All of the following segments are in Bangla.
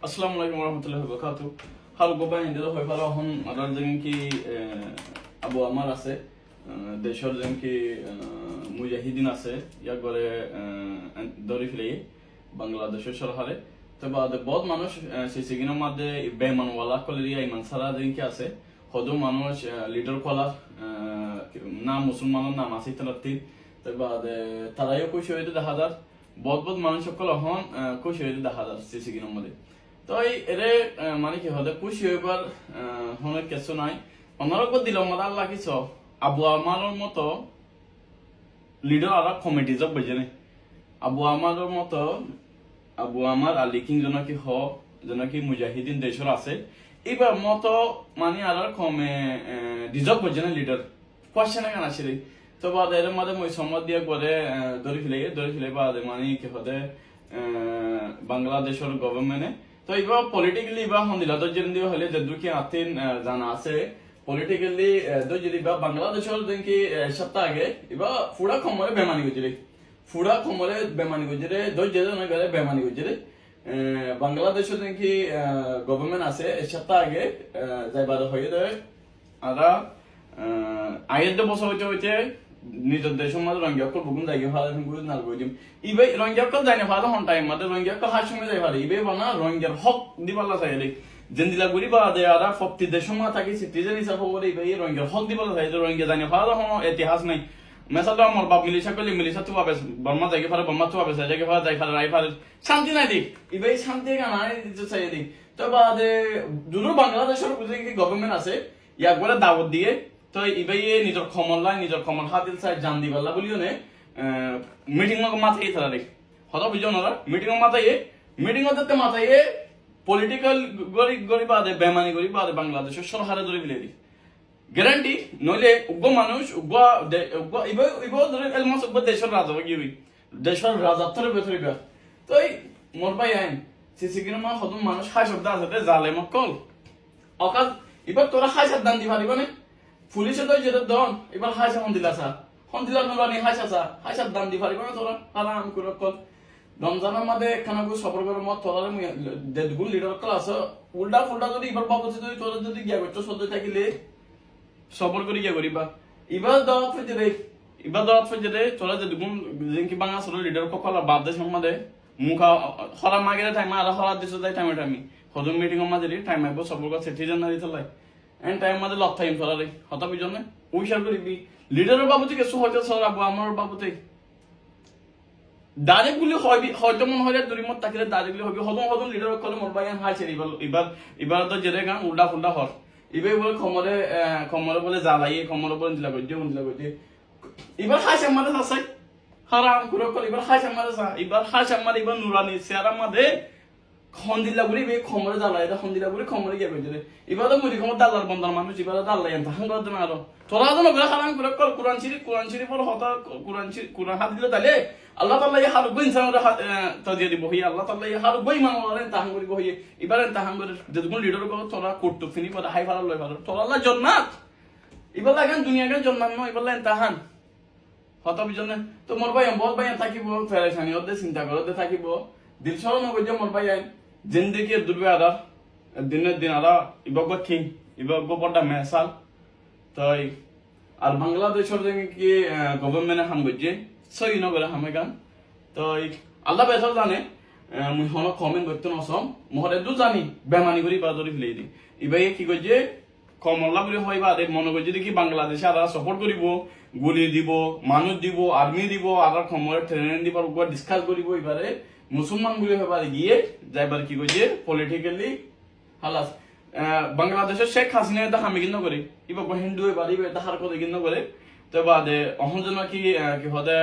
Assalamu alaikum warahmatullahi wabarakatuh. Hal goba indelo hoy fala hon adar jeng ki abu amar আছে দেশৰ জেন কি মুজাহিদিন আছে ইয়াক গলে দৰি ফেলে বাংলাদেশের সরকারে তো বাদে বহুত মানুষ সিসিগিনের মধ্যে বেমান ওয়ালা কলেরিয়া ইমান সারা জেন কি আছে হদু মানুষ লিডার কলা না মুসলমানের নাম আছে তারাতি তো বাদে তারাইও খুশি হইতে দেখা যায় বহুত বহুত মানুষ সকল হন খুশি হইতে দেখা যায় সিসিগিনের মধ্যে তো এরে মানে কি হতে খুশি হইবার অনেক কিছু নাই অন্যরকম দিল আমার আল্লাহ কিছু আবু আমারের মতো লিডার আর কমিটি জব বুঝেনি আবু আমারের মতো আবু আমার আলী কিং জনকি হ জনকি মুজাহিদিন দেশের আছে এবার মতো মানে আর কমে ডিজব বুঝেনি লিডার কোশ্চেন কেন আছে তো বাদ এর মধ্যে মই সম্মত দিয়ে করে ধরে ফেলে বাদ মানে কি হতে বাংলাদেশের গভর্নমেন্টে তো এবার পলিটিক্যালি বা হন্দিলা তো যেন দিয়ে হলে যে দুঃখী আতিন জানা আছে পলিটিক্যালি তো যদি বা বাংলাদেশের দিনকি সপ্তাহ আগে এবার ফুড়া কমরে বেমানি গজরে ফুড়া কমরে বেমানি গজরে দই যেজন গেলে বেমানি গজরে বাংলাদেশের দিনকি গভর্নমেন্ট আছে সপ্তাহ আগে যাইবার হয়ে দেয় আরা আয়ের বছর হইতে নিজের দেশের মধ্যে রঙ্গিয়াকল বুকুন যাই ভালো গুলো না গই দিম ইবে রঙ্গিয়াকল যাই না ভালো হন টাইম মধ্যে রঙ্গিয়াকল হার সময় যাই ভালো ইবে বানা রঙ্গিয়ার হক দিবালা চাইলে জেন্দিলা গুরি বা দে আরা ফক্তি দেশের মধ্যে থাকি সিটিজেন হিসাব করে ইবে রঙ্গিয়ার হক দিবালা চাই রঙ্গিয়া জানি ভালো হন ইতিহাস নাই মেসালো আমার বাপ মিলিশা কলি মিলিশা তো পাবে বর্মা যাই ফারে বর্মা তো পাবে যাই ফারে যাই ফারে রাই ফারে শান্তি নাই দিক ইবে শান্তি কানা দিতে চাই দিক তো বাদে দুনো বাংলাদেশের যে গভর্নমেন্ট আছে ইয়াক বলে দাওয়াত দিয়ে তো ইবাই নিজের খমর হাতিল চাই জান দিবাল্লা বলিও নে মিটিং মাথায় তারা রে হতা বুঝো না মিটিং মাথায় পলিটিক্যাল গরি বাদে বেমানি গরি বাদে বাংলাদেশের সরকারে ধরে ফেলে দি গ্যারান্টি নইলে উগ্র মানুষ ইবা ধরে এলমাস উগ্র দেশের রাজা গিয়ে দেশের রাজাত্বের ভেতরে গা তো মোর ভাই আইন সিসিগির মা হত মানুষ হাই শব্দ আছে জালে মক্কল অকাল এবার তোরা হাই সাত দান দি পারিব না পুলিশে তো যেটা দন এবার হাসা হন্দিলা নুরানি হাসা দাম দি পারিব না তোরা আরাম করে কল রমজানের মধ্যে একখানা করে সফর করে মত তোরা দেড়গুণ লিটার কল আছে উল্টা ফুলটা যদি এবার বাবুছি যদি তোরা যদি গিয়া করছো সদ্য থাকিলে সফর করে গিয়া করিবা এবার দাওয়াত ফেজে দে তোরা দেড়গুণ যেনকি বাংলা সর লিডার কল বাদ দেশ মধ্যে মুখা হরা মাগেরে টাইম আর হরা দেশ যাই টাইমে হজম মিটিং মাঝে টাইম আইব সফর করে সিটিজেন না দিতে লাই এন্ড টাইম মাঝে লক টাইম সরারে হতা বুঝনে উইশার করিবি লিডারের বাবুতে কিছু হয়তো সরাবো আমার বাবুতে ডাইরেক্ট গুলি হয়তো মনে হয় দুরিমত তাকিলে ডাইরেক্ট গুলি হবে হদম লিডার কলে মোর বাগান হাইছে এবার তো জেরে গান উল্টা ফুল্টা হর এবার বলে খমরে বলে জ্বালাইয়ে খমরে বলে দিলা করতে এবার হাইছে আমাদের আছে হারাম করে কল এবার হাইছে আমাদের এবার হাইছে আমাদের এবার নুরানি চেয়ারা মাঝে খন্দিলা গুলি বে খমরে জ্বালাই খন্দিলা গুলি খমরে গিয়ে কইতে এবার তো মুদি খমর দাল্লার বন্দার মানুষ এবার দাল্লাই আনতা হাঙ্গ দিন আরো তোরা তো নগরা হারাম করে কল কুরআন শরীফ পর হতা কুরআন হাত দিলে তাইলে আল্লাহ তাআলা ইয়া হার বইন সামনে তো দিয়ে দিব হই আল্লাহ তাআলা ইয়া হার বই মানওয়ারেন তাহাং করি হই এবার তাহাং করে যেগুন লিডার কো তোরা করতে ফিনি পর হাই ফালা লই ভালো তোরা আল্লাহ জান্নাত এবার লাগান দুনিয়া গান জান্নাত নয় এবার লাইন তাহান হতা বিজনে তো মোর ভাই বহুত ভাই থাকিব ফেরেশানি ওদে চিন্তা করতে থাকিব দিল সরম কইতে মোর ভাই জিন্দগি দুর্বে আদা দিনের দিন আদা ইবগ কিং ইবগ বড় মেসাল তাই আর বাংলাদেশের যে কি গভর্নমেন্ট হাম গজে সই নগরে হামে গান তাই আল্লাহ বেসল জানে মুই হন কমেন্ট করতে নসম মহরে দু জানি বেমানি করি বাদরি ফেলে দি ইবাই কি গজে কমলা বলে হয় বা মনে করছে কি বাংলাদেশে আর সাপোর্ট করিব গুলি দিব মানুষ দিব আর্মি দিব আর খমরে ট্রেনিং দিব উপর ডিসকাস করিব এবারে মুসলমান গুলি হবার গিয়ে যাইবার কি কইছে পলিটিক্যালি হালাস বাংলাদেশের শেখ হাসিনা এটা হামি কিন্ন করে ইবা হিন্দু বাড়ি এটা হার করে কিন্ন করে তো বাদে অহন জন কি হদে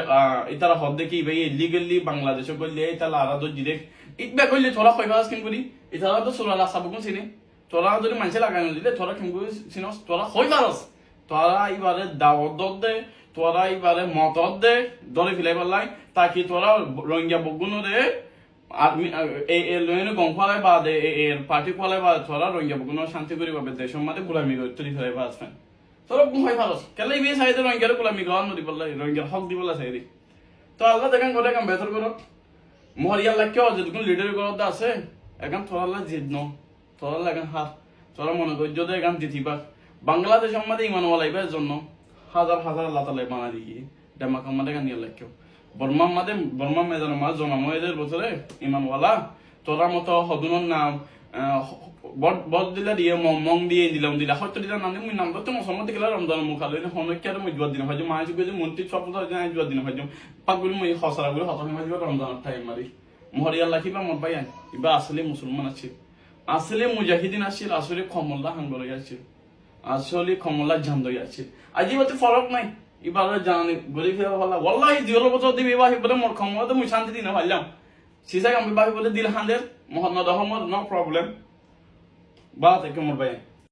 ইতারা হদে কি ভাই ইলিগালি বাংলাদেশে কইলে ইতালা আরা তো ডিরেক্ট ইতবা কইলে তোরা কইবাস কিন করি ইতারা তো সোলা সাবকুন চিনি তোরা যদি মানুষে লাগানো দিলে তোরা কিন করি চিনস তোরা কইবারস তোরা ইবারে দাওয়াত দে তোরা এবারে মতত দে দলে ফিলাই পারলাই তাকি তোরা রোহিঙ্গা বগুনো রে আর্মি এই লইনে গংফালাই বা দে এর পার্টি ফলাই বা তোরা রোহিঙ্গা বগুনো শান্তি করি পাবে দেশের মধ্যে গোলামি করে তুলি ফেলাই পাসবেন তোরা গুম হয় ভারস কেলে বি সাইদে রোহিঙ্গার গোলামি গান নদি পারলাই রোহিঙ্গার হক দিবলা সাইদি তো আল্লাহ দেখেন করে কাম বেতর করো মহরিয়া লাগ কেউ যে কোন লিডার করতে আছে এখন তোরা জিদ ন তোরা এখন হার তোরা মনে করি যদি এখন জিতিবা বাংলাদেশ আমাদের ইমান ওয়ালাইবার জন্য হাজার হাজার আল্লাহ তালাই বানা দিয়ে ডেমাক আমাদের গান নিয়ে লাগেও বর্মা মেজান মাছ জনময়েদের বছরে ইমানওয়ালা তোরা মতো হদুনের নাম বদ দিলা দিয়ে মং দিয়ে দিলা হয়তো দিলা নাম মুই নাম তো মুসলমান দিলা রমজান মুখালে হনকে আর মুই জুয়ার দিন হয় মাছ গেছে মন্ত্রী সব জুয়ার দিন হয় পাকগুলি মুই হসরা গুলো হতাশ মাঝে রমজানের টাইম মারি মহরি আল্লাহ কিবা মত পাই ইবা আসলে মুসলমান আছে আসলে মুজাহিদিন আছিল আসলে কমল্লা হাঙ্গরই আছিল আসলে কমল্লা ঝান্দই আছিল আজি বলতে ফরক নাই এবার জানি গরিব হলা ওয়াল্লাহি 0 বছর দিবি বাহি বলে মোর ক্ষমতা মুই শান্তি দিন হইলাম সিসাই আমি বাহি বলে দিল হাঁদের মোহাম্মদ আহমদ নো প্রবলেম বাত একে মোর ভাই